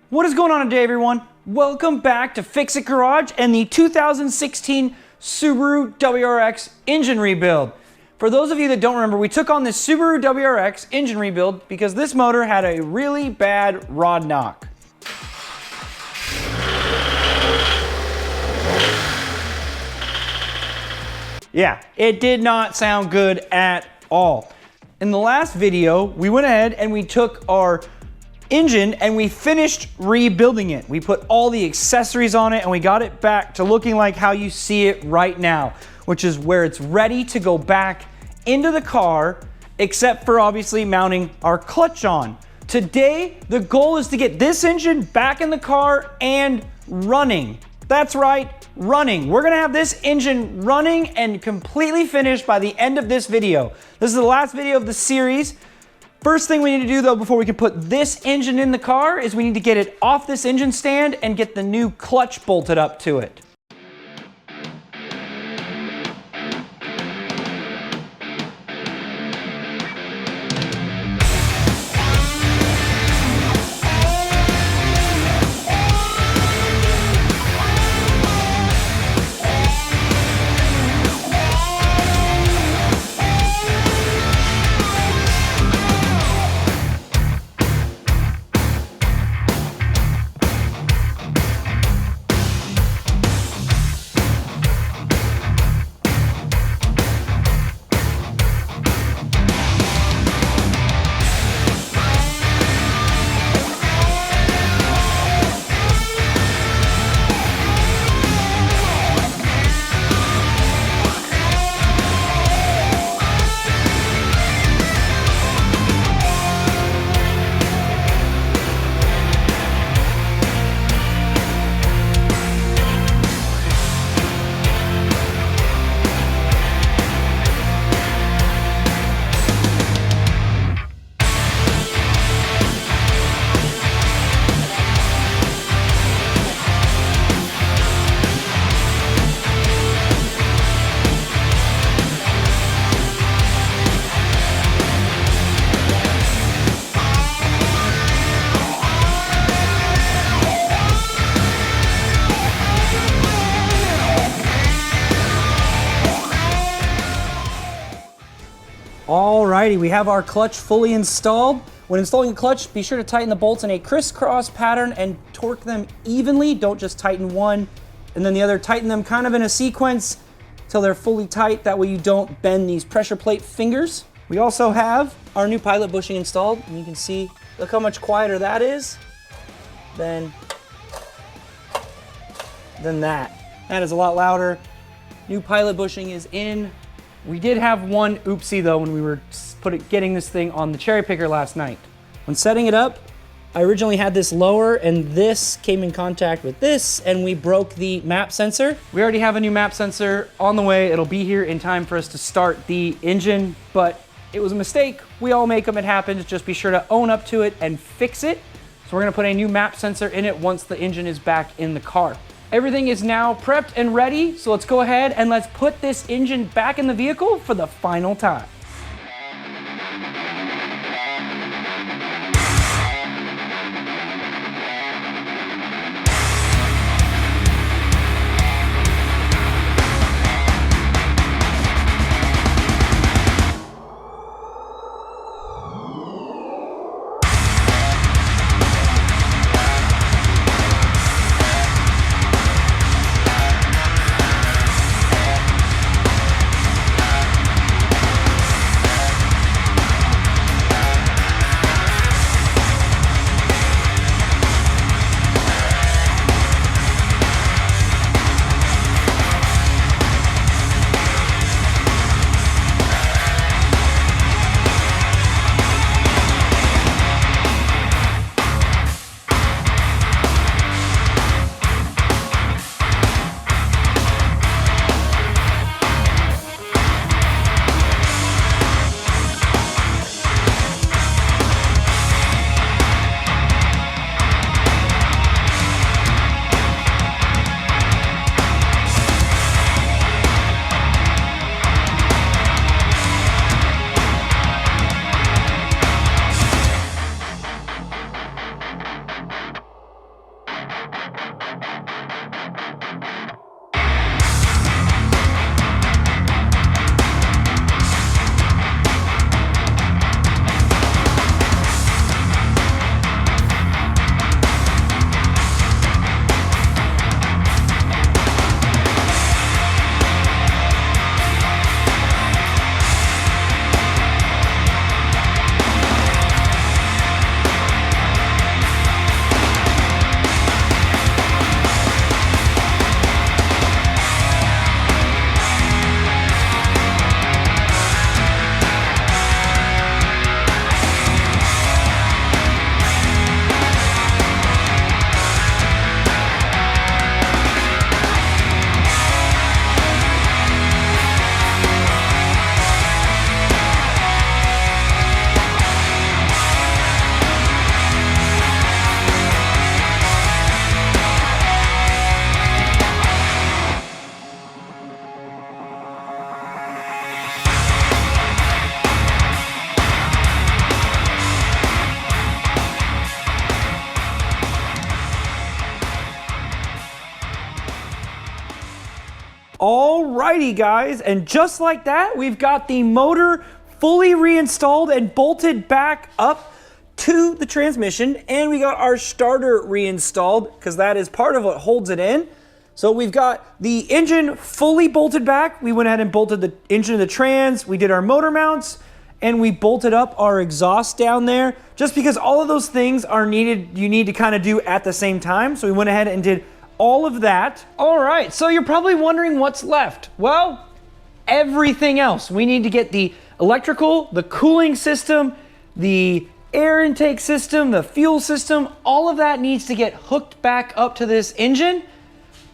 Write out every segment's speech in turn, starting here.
What is going on today, everyone? Welcome back to Fix It Garage and the 2016 Subaru WRX Engine Rebuild. For those of you that don't remember, we took on this Subaru WRX Engine Rebuild because this motor had a really bad rod knock. Yeah, it did not sound good at all. In the last video, we went ahead and we took our engine and we finished rebuilding it. We put all the accessories on it and we got it back to looking like how you see it right now, which is where it's ready to go back into the car, except for obviously mounting our clutch on. Today, the goal is to get this engine back in the car and running. That's right, running. We're gonna have this engine running and completely finished by the end of this video. This is the last video of the series. First thing we need to do though before we can put this engine in the car is we need to get it off this engine stand and get the new clutch bolted up to it. Alrighty, we have our clutch fully installed. When installing the clutch, be sure to tighten the bolts in a crisscross pattern and torque them evenly. Don't just tighten one and then the other. Tighten them kind of in a sequence till they're fully tight. That way you don't bend these pressure plate fingers. We also have our new pilot bushing installed, and you can see, look how much quieter that is than that. That is a lot louder. New pilot bushing is in. We did have one oopsie though when we were getting this thing on the cherry picker last night. When setting it up, I originally had this lower and this came in contact with this and we broke the map sensor. We already have a new map sensor on the way. It'll be here in time for us to start the engine, but it was a mistake. We all make them, it happens. Just be sure to own up to it and fix it. So we're gonna put a new map sensor in it once the engine is back in the car. Everything is now prepped and ready, so let's go ahead and let's put this engine back in the vehicle for the final time. Alrighty guys, and just like that, we've got the motor fully reinstalled and bolted back up to the transmission, and we got our starter reinstalled because that is part of what holds it in. So we've got the engine fully bolted back. We went ahead and bolted the engine to the trans, we did our motor mounts, and we bolted up our exhaust down there, just because all of those things are needed, you need to kind of do at the same time. So we went ahead and did all of that. All right, so you're probably wondering what's left. Well, everything else. We need to get the electrical, the cooling system, the air intake system, the fuel system, all of that needs to get hooked back up to this engine.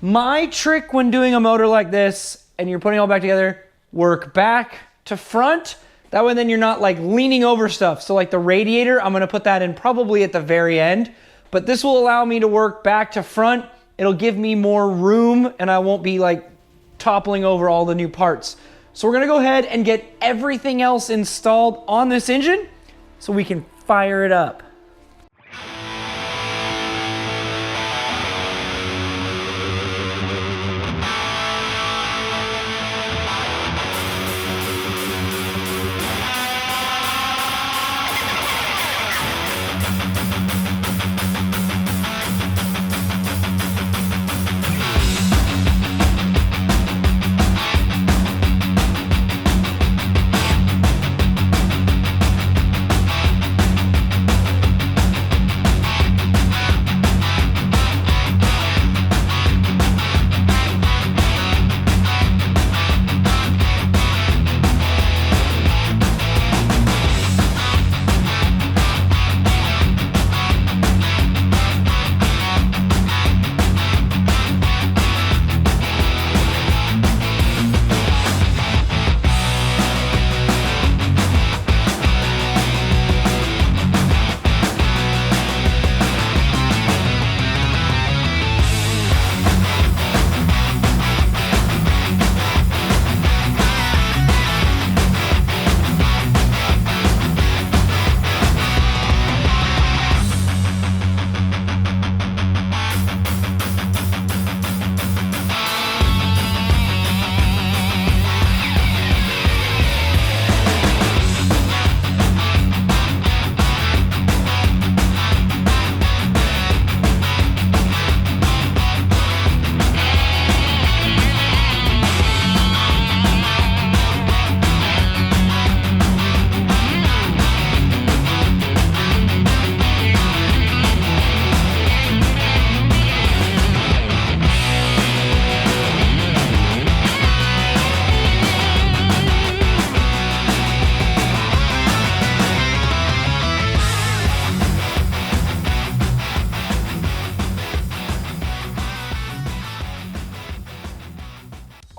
My trick when doing a motor like this, and you're putting it all back together, work back to front. That way then you're not like leaning over stuff. So like the radiator, I'm gonna put that in probably at the very end, but this will allow me to work back to front. It'll give me more room and I won't be like toppling over all the new parts. So we're gonna go ahead and get everything else installed on this engine so we can fire it up.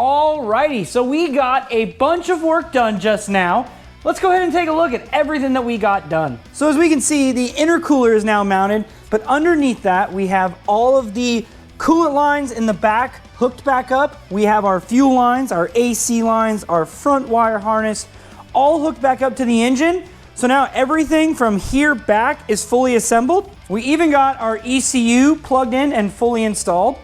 Alrighty, so we got a bunch of work done just now. Let's go ahead and take a look at everything that we got done. So as we can see, the intercooler is now mounted, but underneath that, we have all of the coolant lines in the back hooked back up. We have our fuel lines, our AC lines, our front wire harness, all hooked back up to the engine. So now everything from here back is fully assembled. We even got our ECU plugged in and fully installed.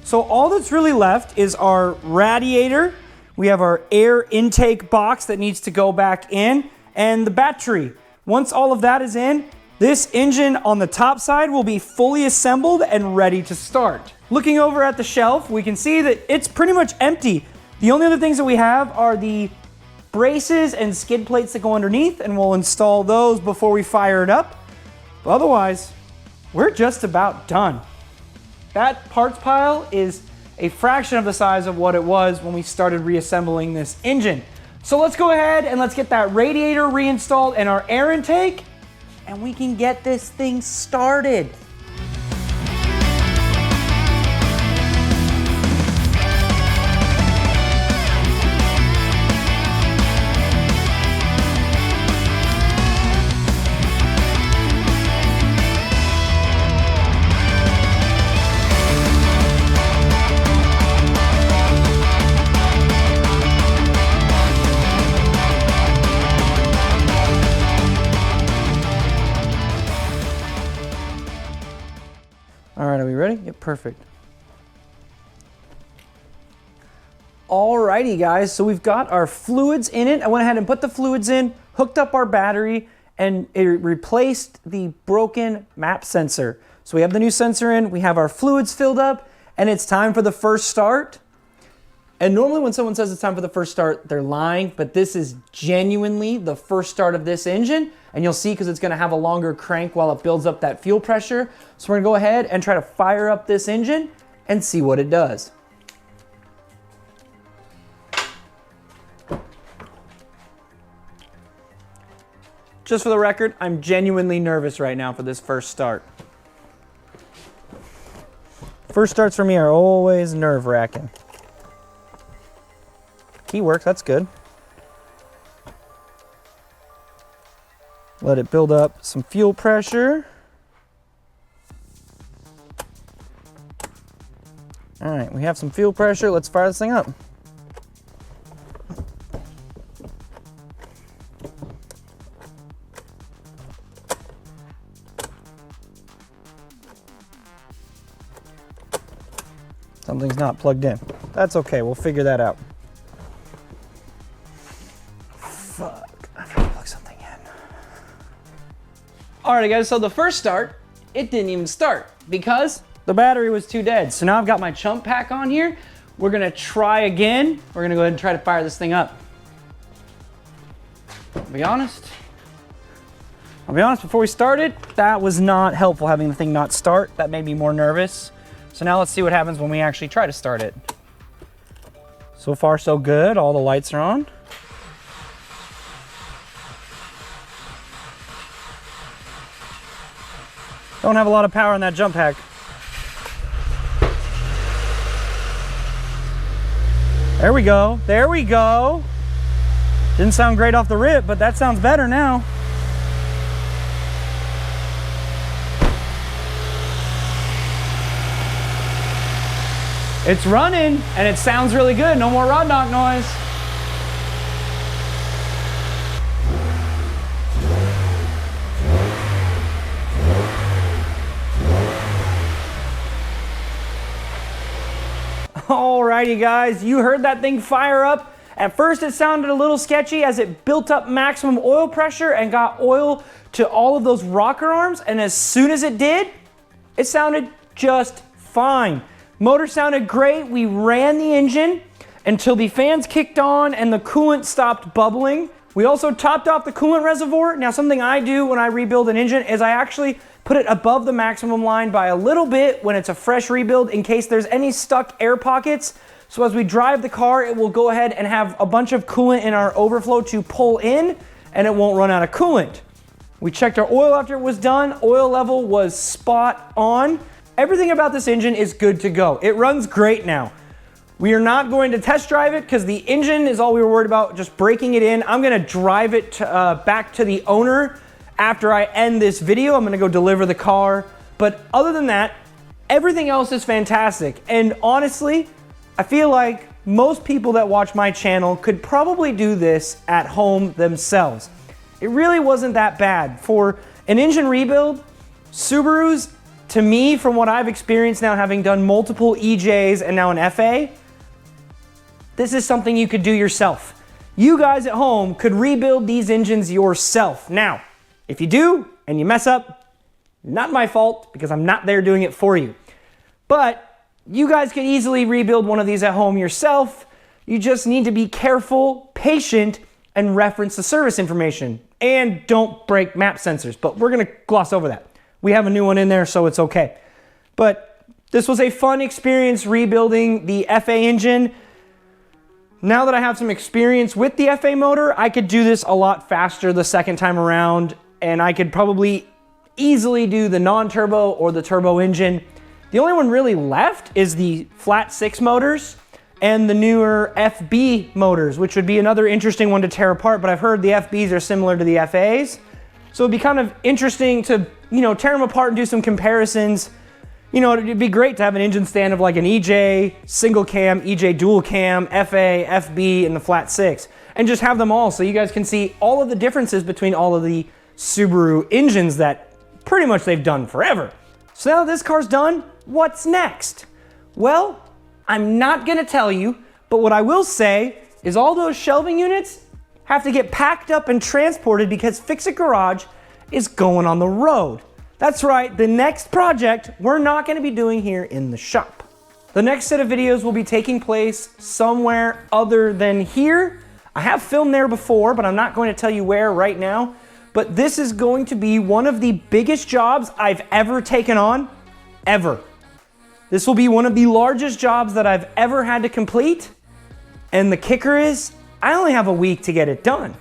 So all that's really left is our radiator. We have our air intake box that needs to go back in, and the battery. Once all of that is in, this engine on the top side will be fully assembled and ready to start. Looking over at the shelf, we can see that it's pretty much empty. The only other things that we have are the braces and skid plates that go underneath, and we'll install those before we fire it up. But otherwise, we're just about done. That parts pile is a fraction of the size of what it was when we started reassembling this engine. So let's go ahead and let's get that radiator reinstalled and our air intake, and we can get this thing started. All right, are we ready? Yep, perfect. Alrighty guys, so we've got our fluids in it. I went ahead and put the fluids in, hooked up our battery, and it replaced the broken map sensor. So we have the new sensor in, we have our fluids filled up, and it's time for the first start. And normally when someone says it's time for the first start, they're lying, but this is genuinely the first start of this engine, and you'll see because it's gonna have a longer crank while it builds up that fuel pressure. So we're gonna go ahead and try to fire up this engine and see what it does. Just for the record, I'm genuinely nervous right now for this first start. First starts for me are always nerve-wracking. Key works, that's good. Let it build up some fuel pressure. All right, we have some fuel pressure. Let's fire this thing up. Something's not plugged in. That's okay, we'll figure that out. Fuck, I forgot to plug something in. Alright guys, so the first start, it didn't even start because the battery was too dead. So now I've got my chump pack on here. We're gonna try again. We're gonna go ahead and try to fire this thing up. I'll be honest, before we started, that was not helpful having the thing not start. That made me more nervous. So now let's see what happens when we actually try to start it. So far so good, all the lights are on. Don't have a lot of power in that jump pack. There we go, there we go. Didn't sound great off the rip, but that sounds better now. It's running, and it sounds really good. No more rod knock noise. Alrighty guys, you heard that thing fire up. At first it sounded a little sketchy as it built up maximum oil pressure and got oil to all of those rocker arms, and as soon as it did, it sounded just fine. Motor sounded great. We ran the engine until the fans kicked on and the coolant stopped bubbling. We also topped off the coolant reservoir. Now, something I do when I rebuild an engine is I actually put it above the maximum line by a little bit when it's a fresh rebuild in case there's any stuck air pockets. So as we drive the car, it will go ahead and have a bunch of coolant in our overflow to pull in, and it won't run out of coolant. We checked our oil after it was done. Oil level was spot on. Everything about this engine is good to go. It runs great now. We are not going to test drive it because the engine is all we were worried about, just breaking it in. I'm gonna drive it back to the owner after I end this video. I'm gonna go deliver the car. But other than that, everything else is fantastic. And honestly, I feel like most people that watch my channel could probably do this at home themselves. It really wasn't that bad. For an engine rebuild, Subarus, to me, from what I've experienced now, having done multiple EJs and now an FA, this is something you could do yourself. You guys at home could rebuild these engines yourself. Now, if you do and you mess up, not my fault because I'm not there doing it for you. But you guys could easily rebuild one of these at home yourself. You just need to be careful, patient, and reference the service information. And don't break map sensors, but we're gonna gloss over that. We have a new one in there, so it's okay. But this was a fun experience rebuilding the FA engine. Now that I have some experience with the FA motor, I could do this a lot faster the second time around, and I could probably easily do the non-turbo or the turbo engine. The only one really left is the flat 6 motors and the newer FB motors, which would be another interesting one to tear apart, but I've heard the FBs are similar to the FAs. So it'd be kind of interesting to, tear them apart and do some comparisons. It'd be great to have an engine stand of like an EJ single cam, EJ dual cam, FA, FB, and the flat 6, and just have them all so you guys can see all of the differences between all of the Subaru engines that pretty much they've done forever. So now that this car's done, what's next? Well, I'm not gonna tell you, But what I will say is all those shelving units have to get packed up and transported because Fix It Garage is going on the road. That's right, the next project we're not gonna be doing here in the shop. The next set of videos will be taking place somewhere other than here. I have filmed there before, but I'm not going to tell you where right now. But this is going to be one of the biggest jobs I've ever taken on, ever. This will be one of the largest jobs that I've ever had to complete. And the kicker is, I only have a week to get it done.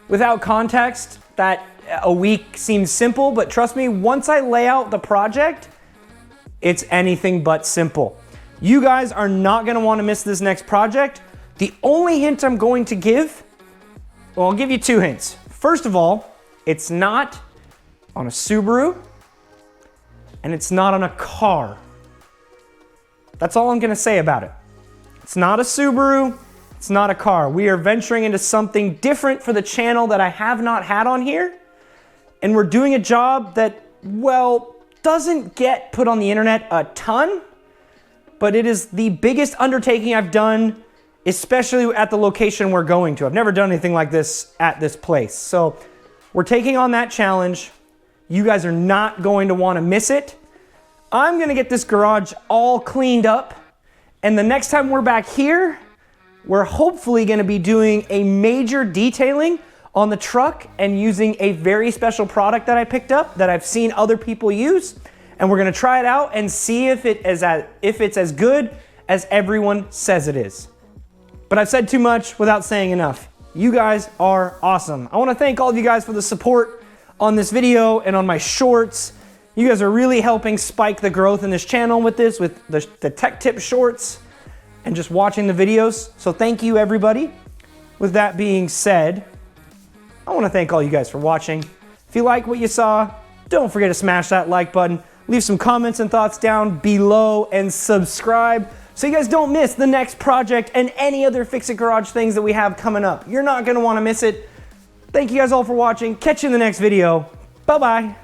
Without context, that a week seems simple, but trust me, once I lay out the project, it's anything but simple. You guys are not gonna wanna miss this next project. The only hint I'm going to give, well, I'll give you 2 hints. First of all, it's not on a Subaru, and it's not on a car. That's all I'm gonna say about it. It's not a Subaru, it's not a car. We are venturing into something different for the channel that I have not had on here, and we're doing a job that, well, doesn't get put on the internet a ton, but it is the biggest undertaking I've done, especially at the location we're going to. I've never done anything like this at this place. So we're taking on that challenge. You guys are not going to want to miss it. I'm gonna get this garage all cleaned up, and the next time we're back here, we're hopefully gonna be doing a major detailing on the truck and using a very special product that I picked up that I've seen other people use, and we're gonna try it out and see if it's as good as everyone says it is. But I've said too much without saying enough. You guys are awesome. I wanna thank all of you guys for the support on this video and on my shorts. You guys are really helping spike the growth in this channel with this, with the tech tip shorts and just watching the videos. So thank you, everybody. With that being said, I wanna thank all you guys for watching. If you like what you saw, don't forget to smash that like button, leave some comments and thoughts down below, and subscribe so you guys don't miss the next project and any other Fix It Garage things that we have coming up. You're not gonna wanna miss it. Thank you guys all for watching. Catch you in the next video. Bye-bye.